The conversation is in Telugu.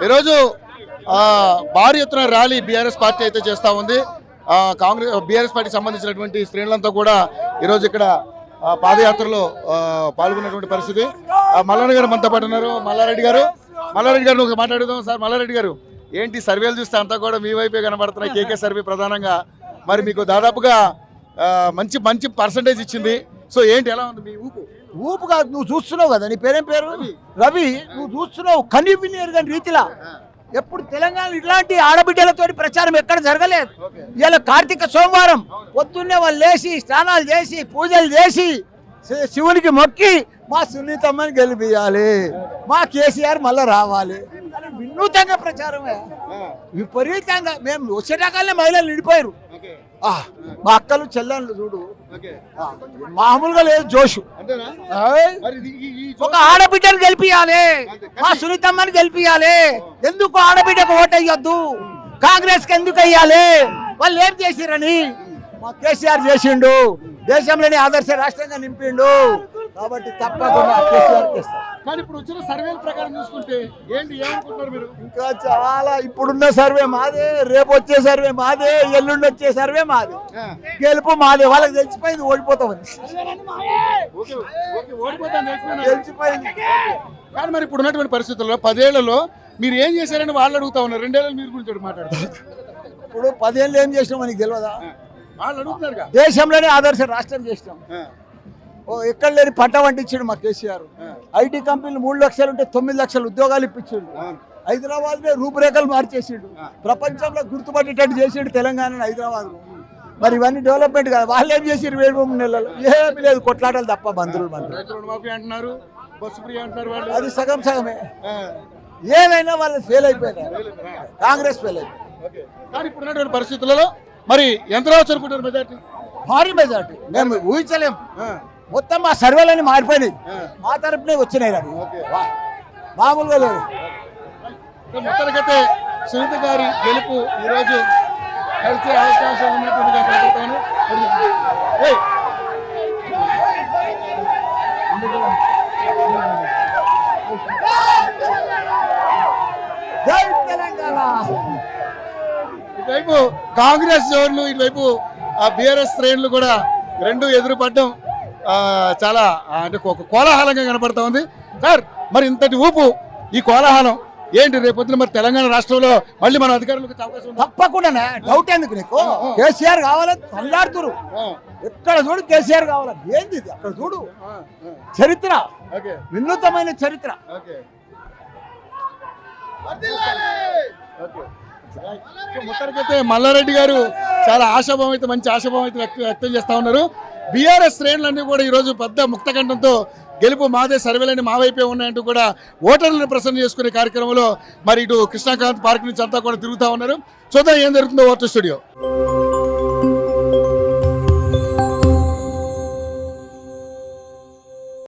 ఈరోజు భారీ ఎత్తున ర్యాలీ బీఆర్ఎస్ పార్టీ అయితే చేస్తూ ఉంది. కాంగ్రెస్ బీఆర్ఎస్ పార్టీకి సంబంధించినటువంటి శ్రేణులంతా కూడా ఈరోజు ఇక్కడ పాదయాత్రలో పాల్గొన్నటువంటి పరిస్థితి. మల్లారెడ్డి గారు మనతో పాటు ఉన్నారు. మల్లారెడ్డి గారు నువ్వు మాట్లాడుదాం సార్. మల్లారెడ్డి గారు, ఏంటి సర్వేలు చూస్తే అంతా కూడా మీ వైపే కనబడుతున్నాయి. కేకే సర్వే ప్రధానంగా మరి మీకు దాదాపుగా మంచి మంచి పర్సంటేజ్ ఇచ్చింది. సో ఏంటి, ఎలా ఉంది మీ ఊపు కాదు, నువ్వు చూస్తున్నావు కదా, నీ పేరేం పేరు రవి, నువ్వు చూస్తున్నావు కనీ వినియర్ గారి రీతిలా. ఎప్పుడు తెలంగాణ ఇట్లాంటి ఆడబిడ్డలతో ప్రచారం ఎక్కడ జరగలేదు. ఇలా కార్తీక సోమవారం పొద్దున్నే వాళ్ళు లేచి స్నానాలు చేసి పూజలు చేసి శివునికి మొక్కి మా సునీతమ్మని గెలిపియాలి, మా కేసీఆర్ మళ్ళీ రావాలి అని వినూతంగా ప్రచారమే. విపరీతంగా మేము వచ్చేటాకాలనే మహిళలు నిండిపోయారు. మా అక్కలు చెల్లెళ్ళు చూడు, మామూలుగా లేదు జోషు. ఒక ఆడబిడ్డను గెలిపియాలి, మా సునీతమ్మని గెలిపియాలి. ఎందుకు ఆడబిడ్డకు ఓటు వేయొద్దు, కాంగ్రెస్ కి ఎందుకు వేయాలి, వాళ్ళు ఏం చేసిరని మా కేసీఆర్ చేసిండు, దేశంలోనే ఆదర్శ రాష్ట్రంగా నింపిండు. కాబట్టి తప్పకుండా కేసీఆర్ చేస్తారు. కానీ ఇప్పుడు వచ్చిన సర్వేల ప్రకారం చూసుకుంటే ఏంటి, ఏమనుకుంటున్నారు మీరు? ఇంకా చాలా, ఇప్పుడున్న సర్వే మాదే, రేపు వచ్చే సర్వే మాదే, ఎల్లుండి వచ్చే సర్వే మాదే, గెలుపు మాదే. వాళ్ళకి తెలిసిపోయింది ఓడిపోతామని, తెలిసిపోయింది. కానీ మరి ఇప్పుడు ఉన్నటువంటి పరిస్థితుల్లో 10 ఏళ్లలో మీరు ఏం చేశారని వాళ్ళు అడుగుతా ఉన్నారు. 2 ఏళ్ళలో మీరు గురించి మాట్లాడుతున్నారు. ఇప్పుడు 10 ఏళ్ళు ఏం చేసినాం మనకి తెలియదా? వాళ్ళు అడుగుతున్నారు. దేశంలోనే ఆదర్శ రాష్ట్రం చేసినాం. ఎక్కడ లేని పంట పండించాడు మా కేసీఆర్. ఐటీ కంపెనీలు 3 లక్షలు ఉంటే 9 లక్షల ఉద్యోగాలు ఇప్పించాడు. హైదరాబాద్ రూపురేఖలు మార్చేసాడు, ప్రపంచంలో గుర్తుపట్టేటట్టు చేసాడు తెలంగాణ హైదరాబాద్. మరి ఇవన్నీ డెవలప్మెంట్ కాదు. వాళ్ళు ఏం చేసారు 7-3 నెలలు? ఏమీ లేదు, కొట్లాటలు తప్ప మంత్రులు అంటున్నారు, బస్సు ఫ్రీ అంటున్నారు. అది సగం సగమే. ఏదైనా వాళ్ళు ఫెయిల్ అయిపోయినారు, కాంగ్రెస్ ఫెయిల్ అయిపోయింది. కానీ ఇప్పుడు ఉన్నటువంటి పరిస్థితులలో మరి ఎంత రావచ్చు అనుకుంటారు? మెజార్టీ భారీ మెజార్టీ మేము ఊహించలేము. మొత్తం మా సర్వేలన్నీ మారిపోయినాయి, మా తరపునే వచ్చినాయి. అవి మామూలుగా లేదు. మొత్తానికైతే సునీత గారి గెలుపు ఈరోజు కలిసే అవకాశం ఉన్నట్టుగా కలుగుతాను. జై తెలంగాణ. ఇటువైపు కాంగ్రెస్ జోన్లు, ఇటువైపు బీఆర్ఎస్ శ్రేణులు కూడా రెండు ఎదురుపడడం చాలా అంటే ఒక కోలాహలంగా కనపడతా ఉంది. సార్, మరి ఇంతటి ఊపు, ఈ కోలాహలం ఏంటి? రేపొద్దున మరి తెలంగాణ రాష్ట్రంలో మళ్ళీ మన అధికారులకు అవకాశం ఉంది? తప్పకుండా. డౌట్ ఎందుకు నీకు? కేసీఆర్ కావాలని తల్లాడుతురు. ఎక్కడ చూడు కేసీఆర్ కావాలని. ఏంది ఇది? అక్కడ చూడు, చరిత్ర, వినూతమైన చరిత్ర. మొత్తానికైతే మల్లారెడ్డి గారు చాలా ఆశాభావం అయితే, మంచి ఆశాభావం అయితే వ్యక్తం చేస్తా ఉన్నారు. బీఆర్ఎస్ శ్రేణులన్నీ కూడా ఈరోజు పెద్ద ముక్తకంఠంతో గెలుపు మాదే, సర్వేలన్నీ మా వైపే ఉన్నాయంటూ కూడా ఓటర్లను ప్రసన్న చేసుకునే కార్యక్రమంలో మరి ఇటు కృష్ణాకాంత్ పార్క్ నుంచి అంతా కూడా తిరుగుతూ ఉన్నారు. చూద్దాం ఏం జరుగుతుందో. Voter studio.